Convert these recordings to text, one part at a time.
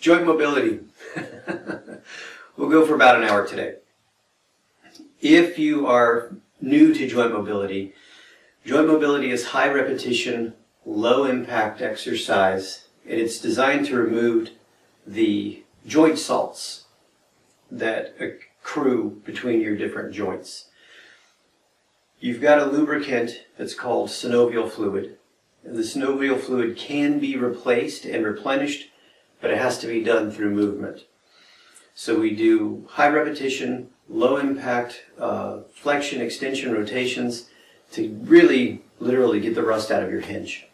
Joint mobility. We'll go for about an hour today. If you are new to joint mobility is high repetition, low impact exercise, and it's designed to remove the joint salts that accrue between your different joints. You've got a lubricant that's called synovial fluid. And the synovial fluid can be replaced and replenished, but it has to be done through movement. So we do high repetition, low impact, flexion, extension, rotations to really, literally get the rust out of your hinge.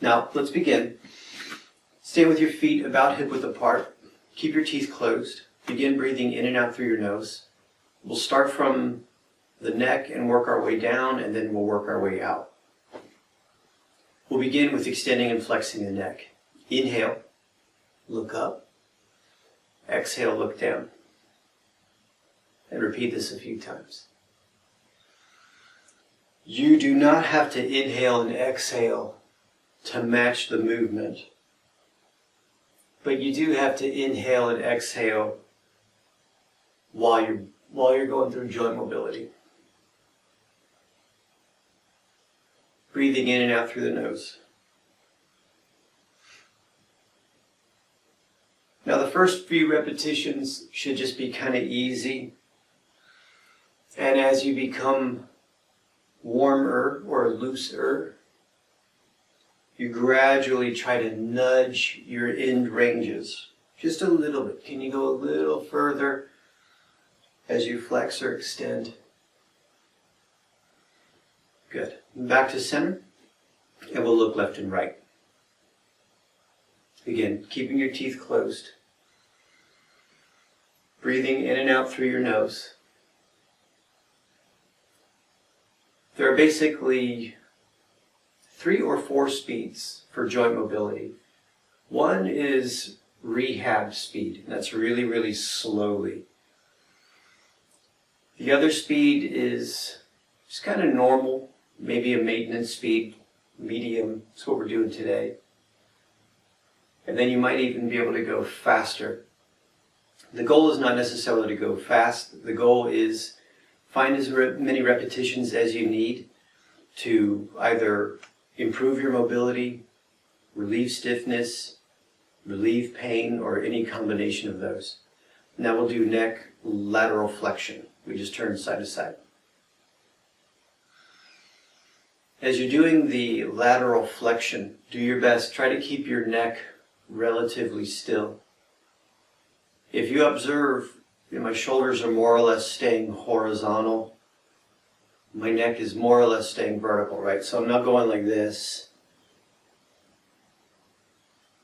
Now, let's begin. Stay with your feet about hip width apart. Keep your teeth closed. Begin breathing in and out through your nose. We'll start from the neck and work our way down, and then we'll work our way out. We'll begin with extending and flexing the neck. Inhale, look up. Exhale, look down. And repeat this a few times. You do not have to inhale and exhale to match the movement, but you do have to inhale and exhale while you're going through joint mobility. Breathing in and out through the nose. Now the first few repetitions should just be kind of easy. And as you become warmer or looser, you gradually try to nudge your end ranges. Just a little bit. Can you go a little further as you flex or extend? Good. Back to center, and we'll look left and right. Again, keeping your teeth closed. Breathing in and out through your nose. There are basically 3 or 4 speeds for joint mobility. One is rehab speed, and that's really, really slowly. The other speed is just kind of normal, maybe a maintenance speed, medium. That's what we're doing today. And then you might even be able to go faster. The goal is not necessarily to go fast. The goal is find as many repetitions as you need to either improve your mobility, relieve stiffness, relieve pain, or any combination of those. Now we'll do neck lateral flexion. We just turn side to side. As you're doing the lateral flexion, do your best. Try to keep your neck relatively still. If you observe, my shoulders are more or less staying horizontal. My neck is more or less staying vertical, right? So I'm not going like this.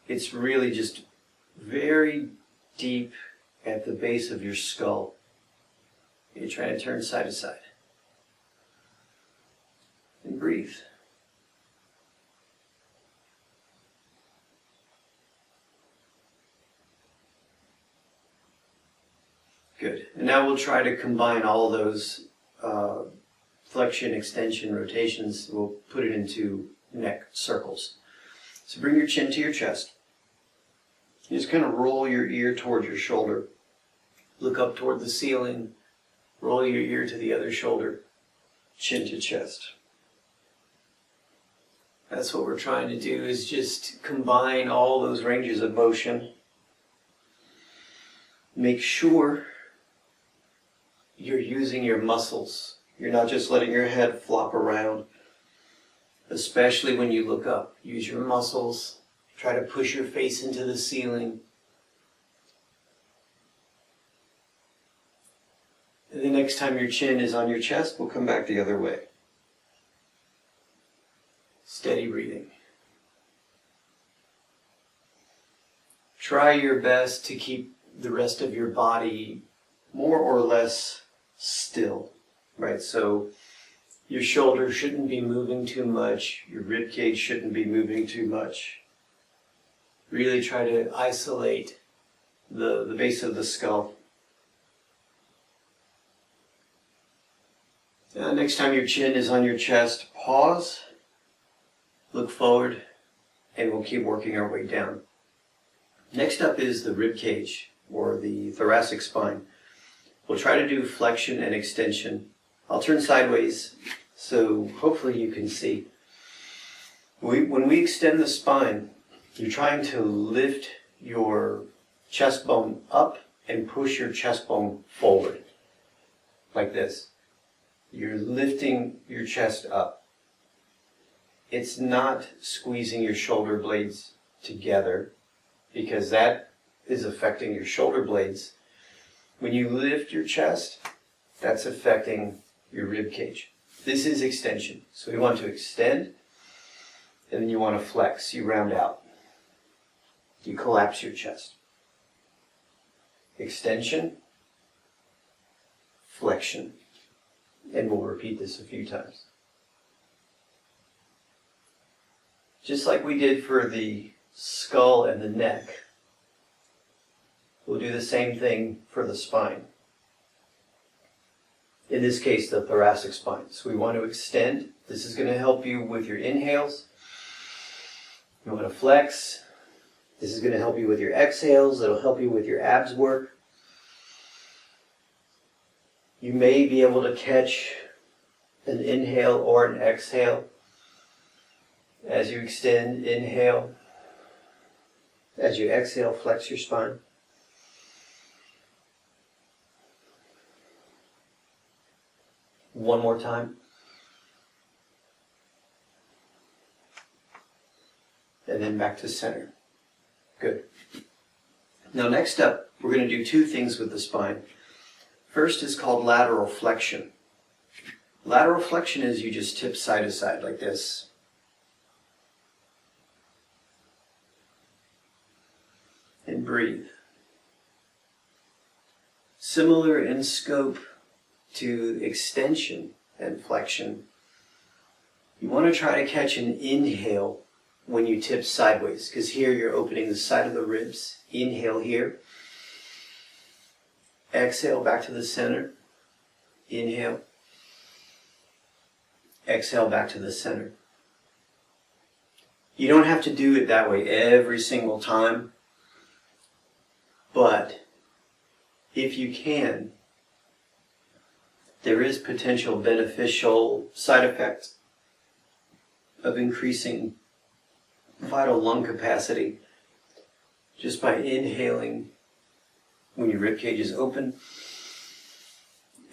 It's really just very deep at the base of your skull. You're trying to turn side to side. And breathe. Good. And now we'll try to combine all those flexion, extension, rotations. We'll put it into neck circles. So bring your chin to your chest. You just kind of roll your ear towards your shoulder. Look up toward the ceiling. Roll your ear to the other shoulder. Chin to chest. That's what we're trying to do, is just combine all those ranges of motion. Make sure you're using your muscles. You're not just letting your head flop around, especially when you look up. Use your muscles. Try to push your face into the ceiling. And the next time your chin is on your chest, we'll come back the other way. Steady breathing. Try your best to keep the rest of your body more or less still, right? So your shoulders shouldn't be moving too much. Your rib cage shouldn't be moving too much. Really try to isolate the base of the skull. Next time your chin is on your chest, pause, look forward, and we'll keep working our way down. Next up is the rib cage, or the thoracic spine. We'll try to do flexion and extension. I'll turn sideways so hopefully you can see. When we extend the spine, you're trying to lift your chest bone up and push your chest bone forward, like this. You're lifting your chest up. It's not squeezing your shoulder blades together, because that is affecting your shoulder blades. When you lift your chest, that's affecting your rib cage. This is extension. So we want to extend, and then you want to flex. You round out. You collapse your chest. Extension, flexion. And we'll repeat this a few times. Just like we did for the skull and the neck, we'll do the same thing for the spine. In this case, the thoracic spine. So we want to extend. This is going to help you with your inhales. You want to flex. This is going to help you with your exhales. It'll help you with your abs work. You may be able to catch an inhale or an exhale. As you extend, inhale. As you exhale, flex your spine. One more time. And then back to center. Good. Now next up, we're going to do two things with the spine. First is called lateral flexion. Lateral flexion is you just tip side to side like this. And breathe. Similar in scope to extension and flexion. You want to try to catch an inhale when you tip sideways, because here you're opening the side of the ribs. Inhale here. Exhale back to the center. Inhale. Exhale back to the center. You don't have to do it that way every single time, but if you can, there is potential beneficial side effects of increasing vital lung capacity just by inhaling when your rib cage is open,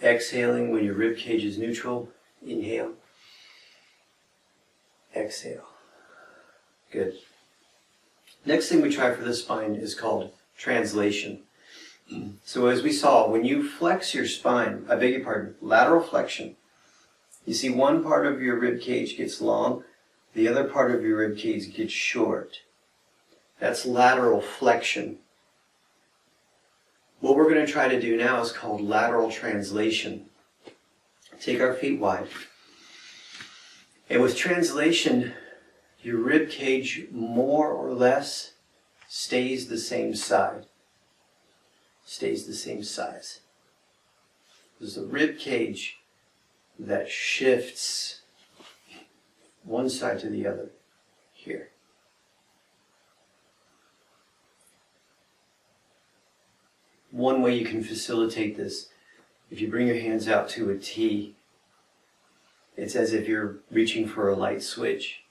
exhaling when your rib cage is neutral. Inhale, exhale. Good. Next thing we try for the spine is called translation. So as we saw, when you flex your spine, I beg your pardon, lateral flexion, you see one part of your rib cage gets long, the other part of your rib cage gets short. That's lateral flexion. What we're going to try to do now is called lateral translation. Take our feet wide. And with translation, your rib cage more or less stays the same side. Stays the same size. There's a rib cage that shifts one side to the other here. One way you can facilitate this, if you bring your hands out to a T, it's as if you're reaching for a light switch,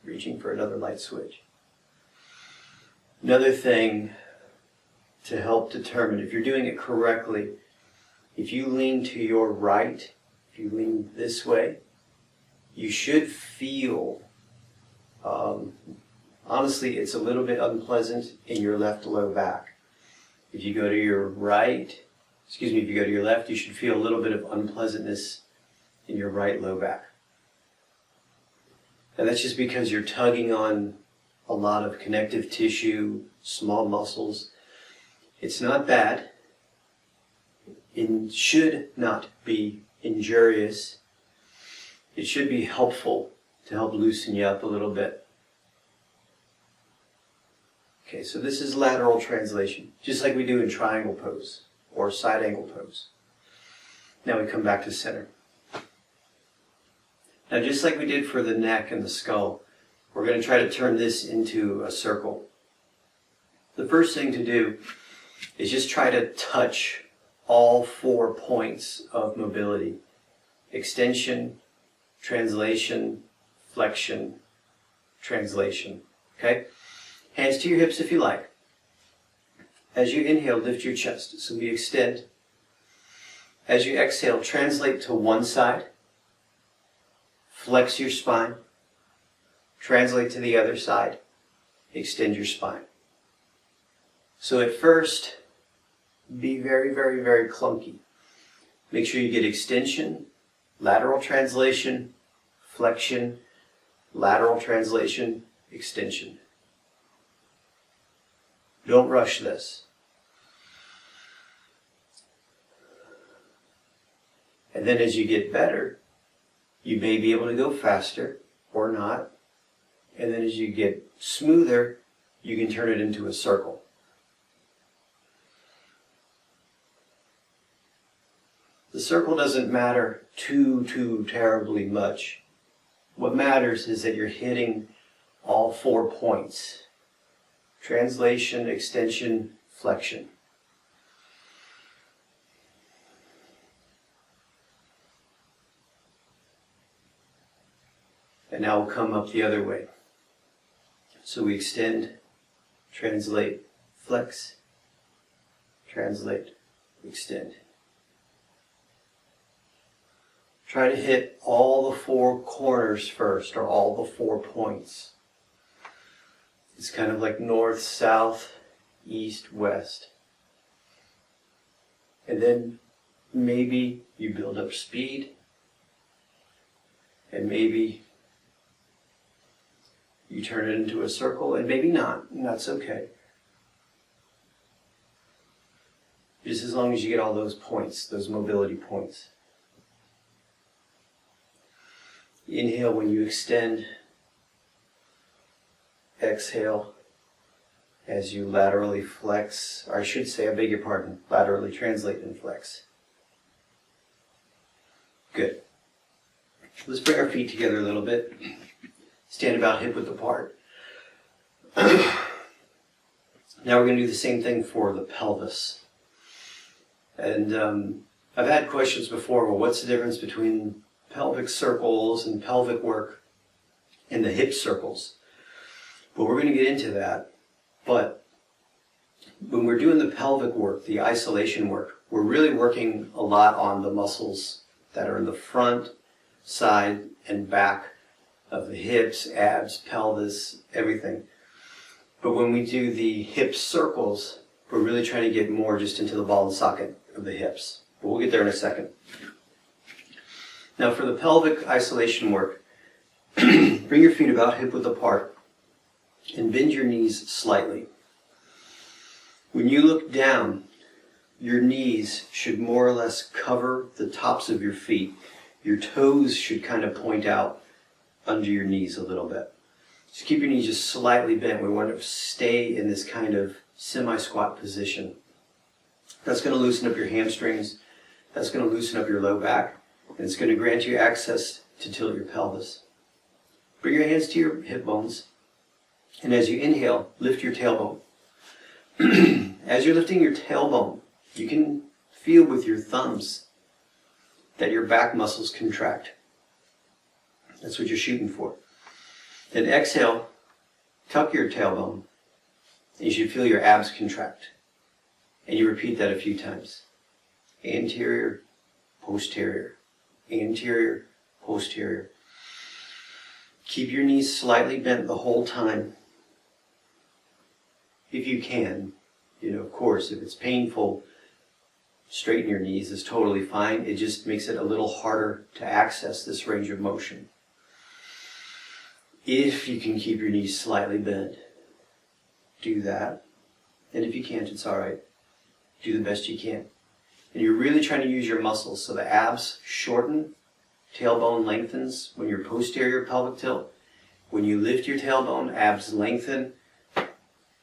reaching for another light switch. Another thing to help determine if you're doing it correctly, if you lean to your right, if you lean this way, you should feel, honestly, it's a little bit unpleasant in your left low back. If you go to your right, if you go to your left, you should feel a little bit of unpleasantness in your right low back. And that's just because you're tugging on a lot of connective tissue, small muscles. It's not bad. It should not be injurious. It should be helpful to help loosen you up a little bit. Okay, so this is lateral translation, just like we do in triangle pose or side angle pose. Now we come back to center. Now just like we did for the neck and the skull, we're going to try to turn this into a circle. The first thing to do is just try to touch all 4 points of mobility. Extension, translation, flexion, translation. Okay? Hands to your hips if you like. As you inhale, lift your chest. So we extend. As you exhale, translate to one side. Flex your spine. Translate to the other side. Extend your spine. So at first, be very, very, very clunky. Make sure you get extension, lateral translation, flexion, lateral translation, extension. Don't rush this. And then as you get better, you may be able to go faster or not. And then as you get smoother, you can turn it into a circle. The circle doesn't matter too terribly much. What matters is that you're hitting all 4 points. Translation, extension, flexion. And now we'll come up the other way. So we extend, translate, flex, translate, extend. Try to hit all the 4 corners first, or all the 4 points. It's kind of like north, south, east, west. And then maybe you build up speed, and maybe you turn it into a circle, and maybe not, and that's okay. Just as long as you get all those points, those mobility points. Inhale when you extend. Exhale as you laterally flex, or I should say, I beg your pardon, laterally translate and flex. Good. Let's bring our feet together a little bit. Stand about hip width apart. Now we're going to do the same thing for the pelvis. And I've had questions before, well, what's the difference between pelvic circles and pelvic work and the hip circles? But we're going to get into that. But when we're doing the pelvic work, the isolation work, we're really working a lot on the muscles that are in the front, side, and back of the hips, abs, pelvis, everything. But when we do the hip circles, we're really trying to get more just into the ball and socket of the hips. But we'll get there in a second. Now for the pelvic isolation work, bring your feet about hip width apart and bend your knees slightly. When you look down, your knees should more or less cover the tops of your feet. Your toes should kind of point out under your knees a little bit. Just keep your knees just slightly bent. We want to stay in this kind of semi-squat position. That's going to loosen up your hamstrings. That's going to loosen up your low back. And it's going to grant you access to tilt your pelvis. Bring your hands to your hip bones. And as you inhale, lift your tailbone. As you're lifting your tailbone, you can feel with your thumbs that your back muscles contract. That's what you're shooting for. Then exhale, tuck your tailbone. And you should feel your abs contract. And you repeat that a few times. Anterior, posterior. Anterior, posterior. Keep your knees slightly bent the whole time. If you can, of course, if it's painful, straighten your knees is totally fine. It just makes it a little harder to access this range of motion. If you can keep your knees slightly bent, do that. And if you can't, it's all right. Do the best you can. And you're really trying to use your muscles so the abs shorten, tailbone lengthens when you're posterior pelvic tilt. When you lift your tailbone, abs lengthen,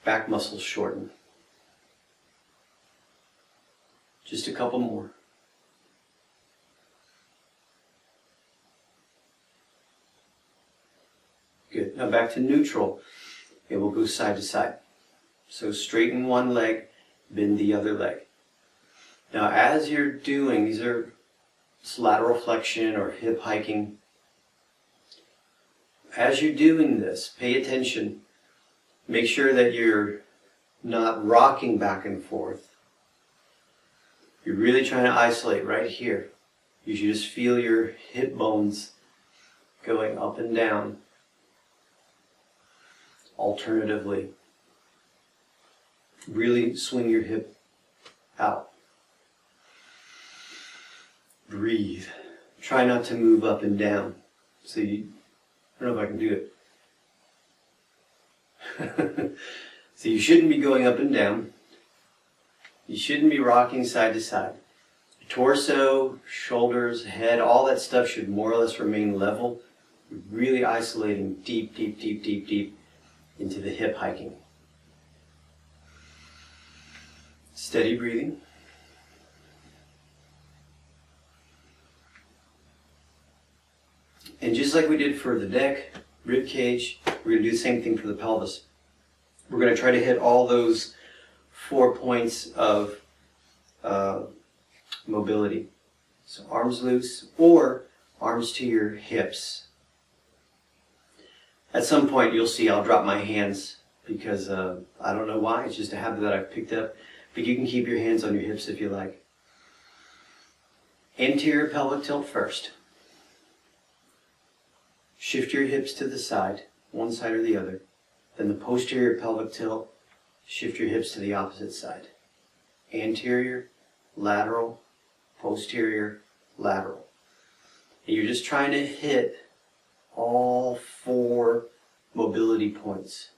back muscles shorten. Just a couple more. Good. Now back to neutral. And we'll go side to side. So straighten one leg, bend the other leg. Now as you're doing, these are lateral flexion or hip hiking. As you're doing this, pay attention. Make sure that you're not rocking back and forth. You're really trying to isolate right here. You should just feel your hip bones going up and down. Alternatively, really swing your hip out. Breathe. Try not to move up and down. So I don't know if I can do it. So you shouldn't be going up and down. You shouldn't be rocking side to side. Your torso, shoulders, head, all that stuff should more or less remain level. You're really isolating deep, deep, deep, deep, deep into the hip hiking. Steady breathing. And just like we did for the neck, rib cage, we're going to do the same thing for the pelvis. We're going to try to hit all those 4 points of mobility. So arms loose or arms to your hips. At some point you'll see I'll drop my hands because I don't know why, it's just a habit that I've picked up. But you can keep your hands on your hips if you like. Anterior pelvic tilt first. Shift your hips to the side, one side or the other. Then the posterior pelvic tilt, shift your hips to the opposite side. Anterior, lateral, posterior, lateral. And you're just trying to hit all 4 mobility points.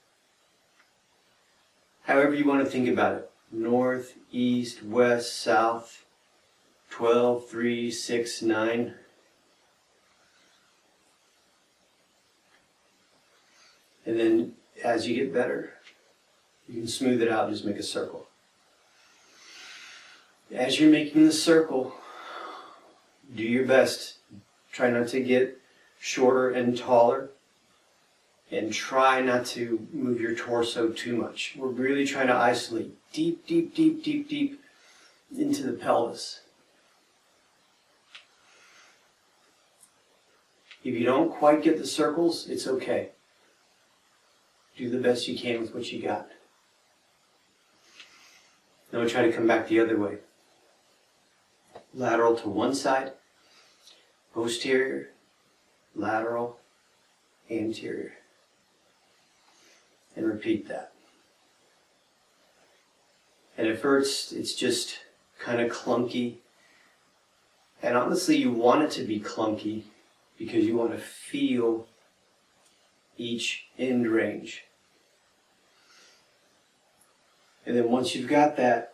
However you want to think about it. North, east, west, south, 12, 3, 6, 9. And then as you get better, you can smooth it out and just make a circle. As you're making the circle, do your best. Try not to get shorter and taller. And try not to move your torso too much. We're really trying to isolate deep, deep, deep, deep, deep into the pelvis. If you don't quite get the circles, it's okay. Do the best you can with what you got. Now we'll try to come back the other way. Lateral to one side, posterior, lateral, anterior. And repeat that. And at first, it's just kind of clunky. And honestly, you want it to be clunky because you want to feel each end range. And then once you've got that,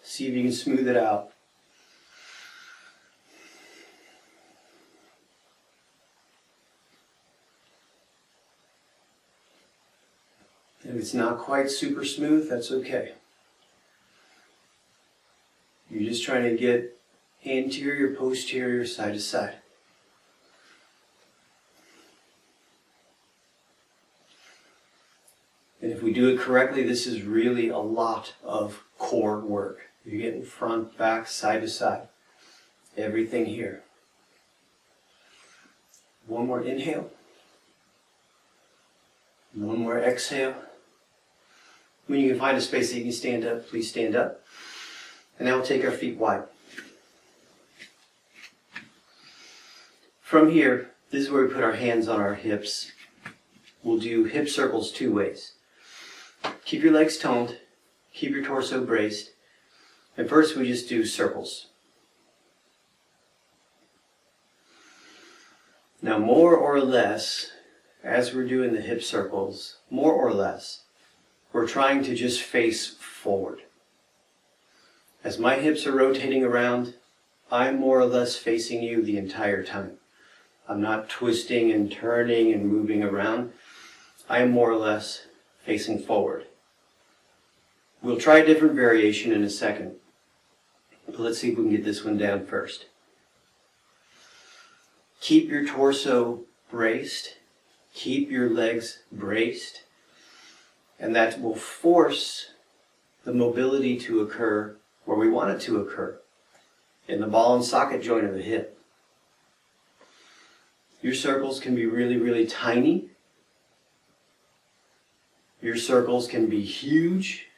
see if you can smooth it out. If it's not quite super smooth, that's okay. You're just trying to get anterior, posterior, side to side. And if we do it correctly, this is really a lot of core work. You're getting front, back, side to side. Everything here. One more inhale. One more exhale. When you can find a space that you can stand up, please stand up. And now we'll take our feet wide. From here, this is where we put our hands on our hips. We'll do hip circles 2 ways. Keep your legs toned, keep your torso braced. And first we just do circles. Now more or less, as we're doing the hip circles, more or less, we're trying to just face forward. As my hips are rotating around, I'm more or less facing you the entire time. I'm not twisting and turning and moving around. I am more or less facing forward. We'll try a different variation in a second. But let's see if we can get this one down first. Keep your torso braced. Keep your legs braced. And that will force the mobility to occur where we want it to occur, in the ball and socket joint of the hip. Your circles can be really, really tiny. Your circles can be huge.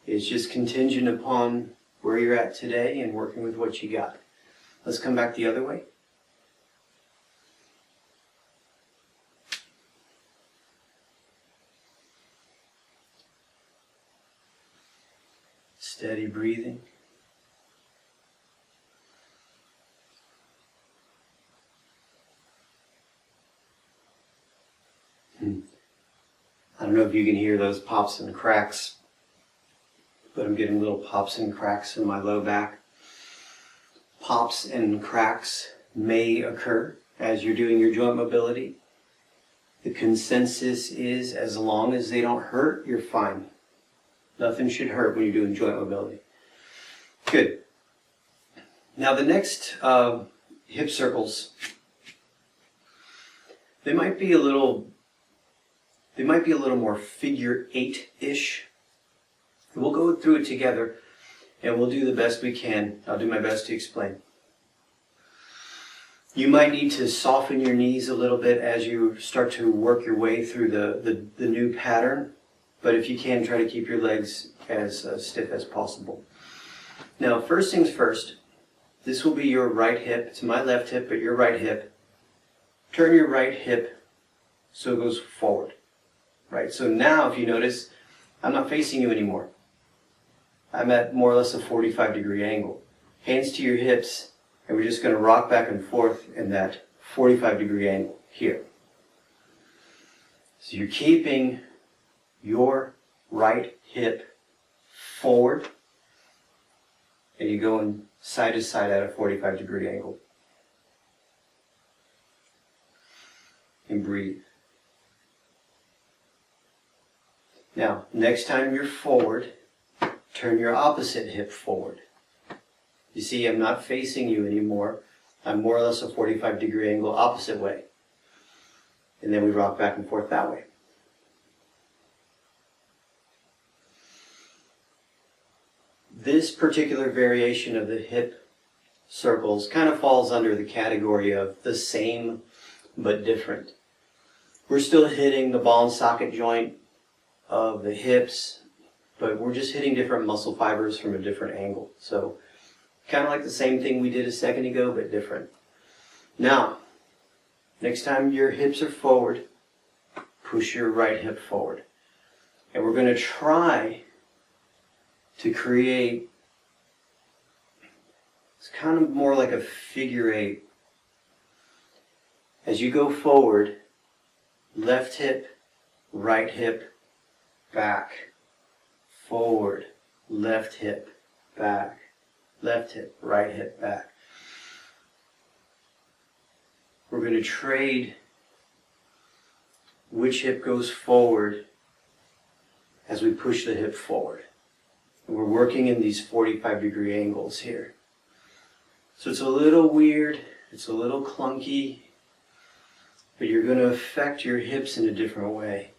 It's just contingent upon where you're at today and working with what you got. Let's come back the other way. Steady breathing. I don't know if you can hear those pops and cracks, but I'm getting little pops and cracks in my low back. Pops and cracks may occur as you're doing your joint mobility. The consensus is, as long as they don't hurt, you're fine. Nothing should hurt when you're doing joint mobility. Good. Now the next hip circles, they might be a little more figure 8-ish. We'll go through it together and we'll do the best we can. I'll do my best to explain. You might need to soften your knees a little bit as you start to work your way through the new pattern. But if you can, try to keep your legs as stiff as possible. Now, first things first, this will be your right hip. It's my left hip, but your right hip. Turn your right hip so it goes forward. Right? So now, if you notice, I'm not facing you anymore. I'm at more or less a 45-degree angle. Hands to your hips, and we're just going to rock back and forth in that 45-degree angle here. So you're keeping your right hip forward, and you're going side to side at a 45-degree angle. And breathe. Now, next time you're forward, turn your opposite hip forward. You see, I'm not facing you anymore. I'm more or less a 45-degree angle opposite way. And then we rock back and forth that way. This particular variation of the hip circles kind of falls under the category of the same but different. We're still hitting the ball and socket joint of the hips, but we're just hitting different muscle fibers from a different angle. So kind of like the same thing we did a second ago, but different. Now, next time your hips are forward, push your right hip forward. And we're going to try to create, it's kind of more like a figure 8. As you go forward, left hip, right hip, back, forward, left hip, back, left hip, right hip, back. We're going to trade which hip goes forward as we push the hip forward. And we're working in these 45-degree angles here. So it's a little weird, it's a little clunky, but you're going to affect your hips in a different way.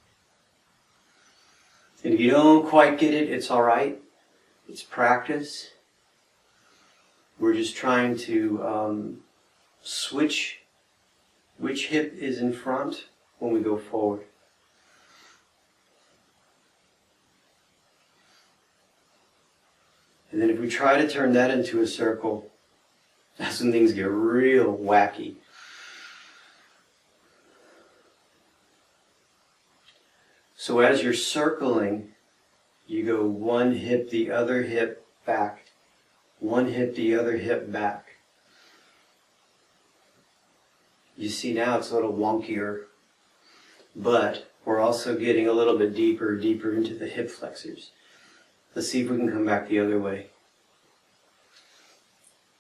And if you don't quite get it, it's all right. It's practice. We're just trying to switch which hip is in front when we go forward. And then if we try to turn that into a circle, that's when things get real wacky. So as you're circling, you go one hip, the other hip, back. One hip, the other hip, back. You see now it's a little wonkier, but we're also getting a little bit deeper into the hip flexors. Let's see if we can come back the other way.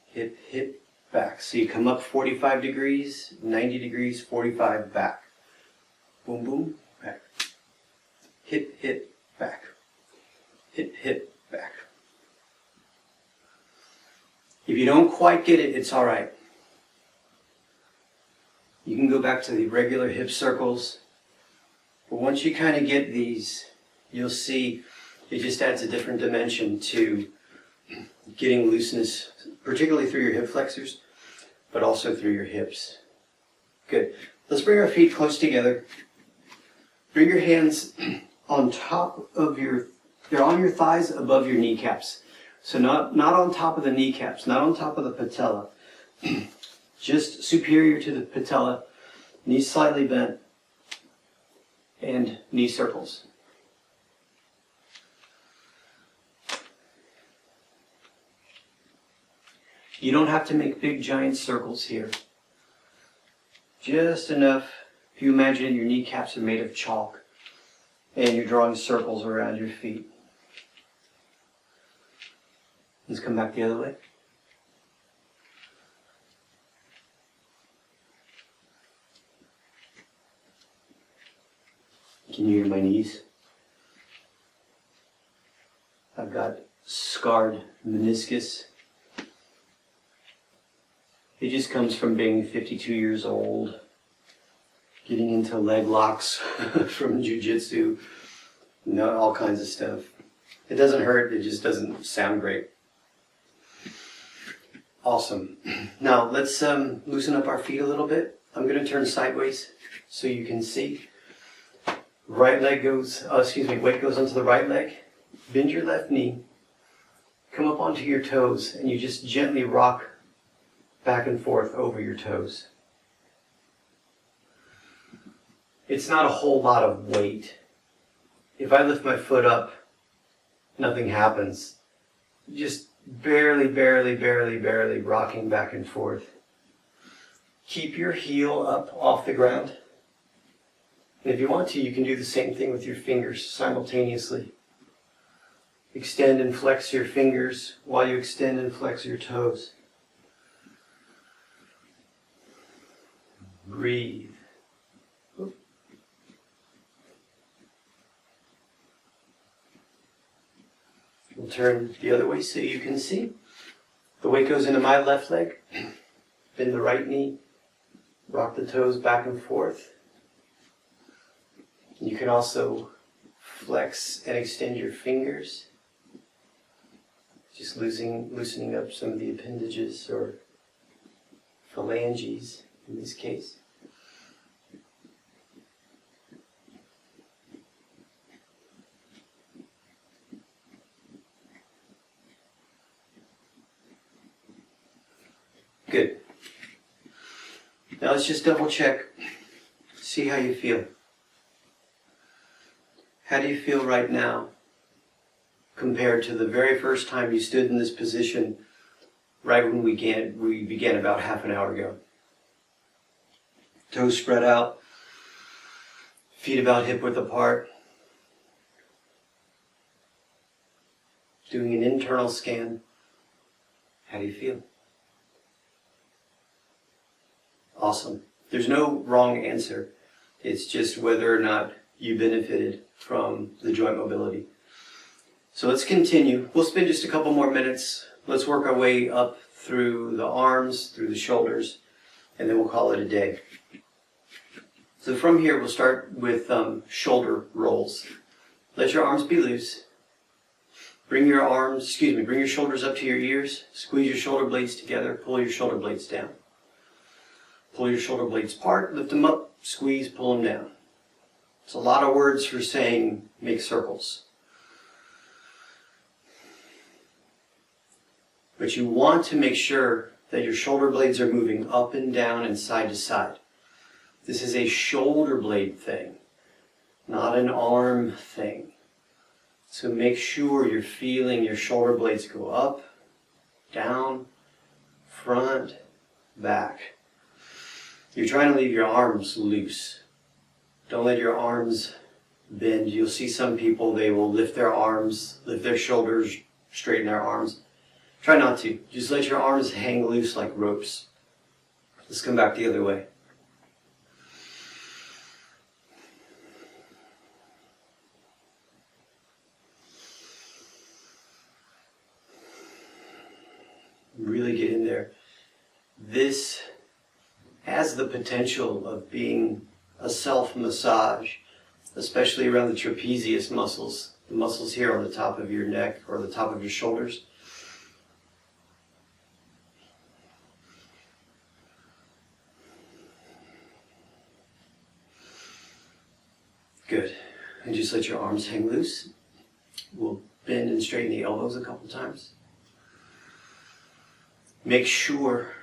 Hip, hip, back. So you come up 45 degrees, 90 degrees, 45, back. Boom, boom, back. Hip, hip, back. Hip, hip, back. If you don't quite get it, it's all right. You can go back to the regular hip circles But once you kind of get these, you'll see it just adds a different dimension to getting looseness, particularly through your hip flexors, but also through your hips. Good. Let's bring our feet close together. Bring your hands on top of they're on your thighs above your kneecaps. So not on top of the kneecaps, not on top of the patella. Just superior to the patella, knees slightly bent, and knee circles. You don't have to make big giant circles here. Just enough. If you imagine your kneecaps are made of chalk and you're drawing circles around your feet. Let's come back the other way. Can you hear my knees? I've got scarred meniscus. It just comes from being 52 years old, getting into leg locks from jiu-jitsu, all kinds of stuff. It doesn't hurt, it just doesn't sound great. Awesome. Now let's loosen up our feet a little bit. I'm going to turn sideways so you can see. Weight goes onto the right leg. Bend your left knee. Come up onto your toes and you just gently rock back and forth over your toes. It's not a whole lot of weight. If I lift my foot up, nothing happens. Just barely rocking back and forth. Keep your heel up off the ground. And if you want to, you can do the same thing with your fingers simultaneously. Extend and flex your fingers while you extend and flex your toes. Breathe. We'll turn the other way so you can see. The weight goes into my left leg. Bend the right knee. Rock the toes back and forth. You can also flex and extend your fingers. Just loosening up some of the appendages or phalanges in this case. Good. Now let's just double check, see how you feel. How do you feel right now compared to the very first time you stood in this position right when we began about half an hour ago? Toes spread out, feet about hip width apart. Doing an internal scan. How do you feel? Awesome. There's no wrong answer. It's just whether or not you benefited from the joint mobility. So let's continue. We'll spend just a couple more minutes. Let's work our way up through the arms, through the shoulders, and then we'll call it a day. So from here, we'll start with shoulder rolls. Let your arms be loose. Bring your shoulders up to your ears. Squeeze your shoulder blades together. Pull your shoulder blades down. Pull your shoulder blades apart, lift them up, squeeze, pull them down. It's a lot of words for saying make circles. But you want to make sure that your shoulder blades are moving up and down and side to side. This is a shoulder blade thing, not an arm thing. So make sure you're feeling your shoulder blades go up, down, front, back. You're trying to leave your arms loose. Don't let your arms bend. You'll see some people, they will lift their arms, lift their shoulders, straighten their arms. Try not to. Just let your arms hang loose like ropes. Let's come back the other way. Really get in there. This has the potential of being a self-massage especially around the trapezius muscles, the muscles here on the top of your neck or the top of your shoulders. Good. And just let your arms hang loose. We'll bend and straighten the elbows a couple times. Make sure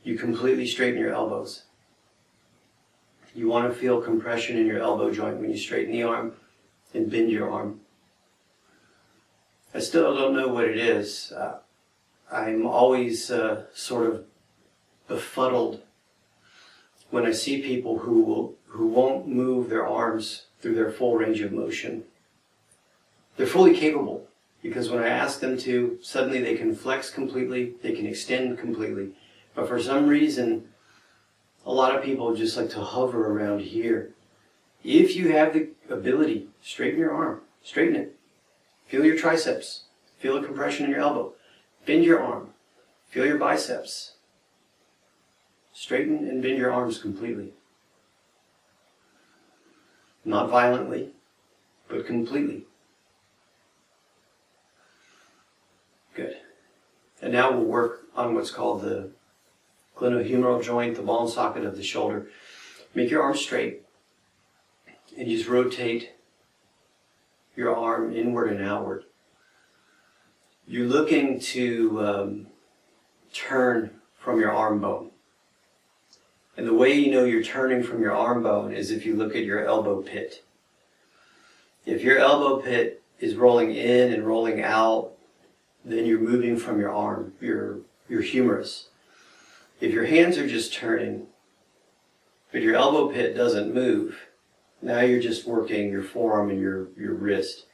you completely straighten your elbows. You want to feel compression in your elbow joint when you straighten the arm and bend your arm. I still don't know what it is. I'm always sort of befuddled when I see people who won't move their arms through their full range of motion. They're fully capable, because when I ask them to, suddenly they can flex completely, they can extend completely. But for some reason, a lot of people just like to hover around here. If you have the ability, straighten your arm, straighten it. Feel your triceps, feel the compression in your elbow. Bend your arm, feel your biceps. Straighten and bend your arms completely. Not violently, but completely. Good. And now we'll work on what's called the glenohumeral joint, the ball and socket of the shoulder. Make your arm straight and just rotate your arm inward and outward. You're looking to turn from your arm bone. And the way you know you're turning from your arm bone is if you look at your elbow pit. If your elbow pit is rolling in and rolling out, then you're moving from your arm, your humerus. If your hands are just turning, but your elbow pit doesn't move, now you're just working your forearm and your wrist.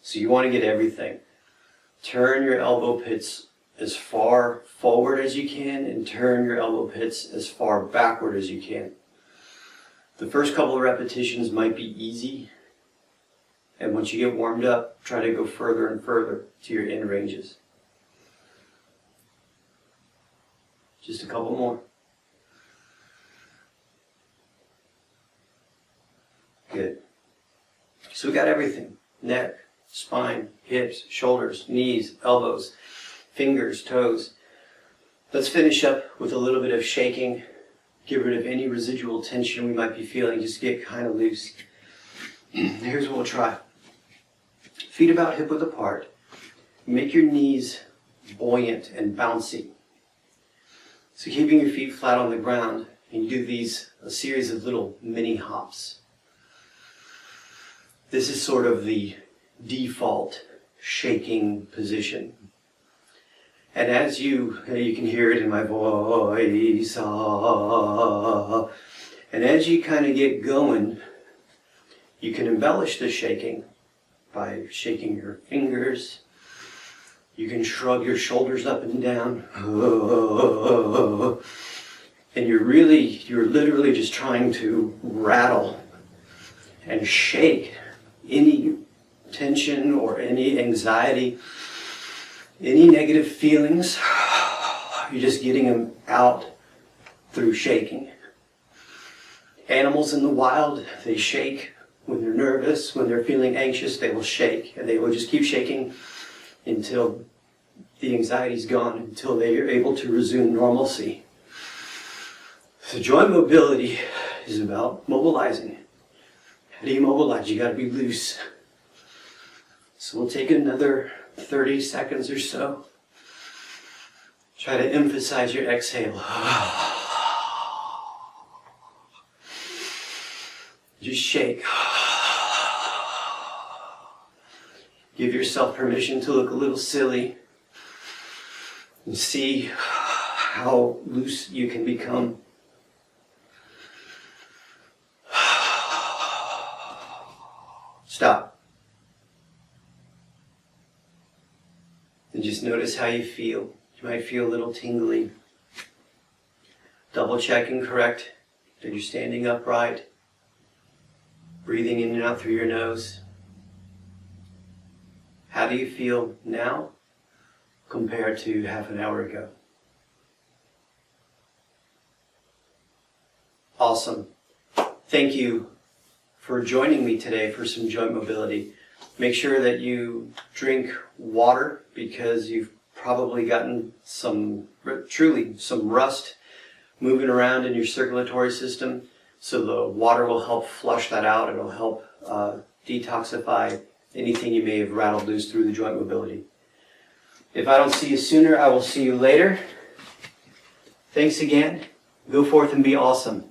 So you want to get everything. Turn your elbow pits as far forward as you can and turn your elbow pits as far backward as you can. The first couple of repetitions might be easy, and once you get warmed up, try to go further and further to your end ranges. Just a couple more. Good. So we got everything. Neck, spine, hips, shoulders, knees, elbows, fingers, toes. Let's finish up with a little bit of shaking. Get rid of any residual tension we might be feeling. Just get kind of loose. Here's what we'll try. Feet about hip width apart. Make your knees buoyant and bouncy. So keeping your feet flat on the ground, and you do a series of little mini hops. This is sort of the default shaking position. And as you can hear it in my voice, and as you kind of get going, you can embellish the shaking by shaking your fingers. You can shrug your shoulders up and down. And you're literally just trying to rattle and shake any tension or any anxiety, any negative feelings. You're just getting them out through shaking. Animals in the wild, they shake when they're nervous, when they're feeling anxious, they will shake, and they will just keep shaking until the anxiety's gone, until they are able to resume normalcy. So joint mobility is about mobilizing. How do you mobilize? You got to be loose. So we'll take another 30 seconds or so. Try to emphasize your exhale. Just shake. Give yourself permission to look a little silly and see how loose you can become. Stop. And just notice how you feel. You might feel a little tingly. Double check and correct that you're standing upright, breathing in and out through your nose. How do you feel now compared to half an hour ago? Awesome. Thank you for joining me today for some joint mobility. Make sure that you drink water because you've probably gotten truly some rust moving around in your circulatory system. So the water will help flush that out. It'll help detoxify anything you may have rattled loose through the joint mobility. If I don't see you sooner, I will see you later. Thanks again. Go forth and be awesome.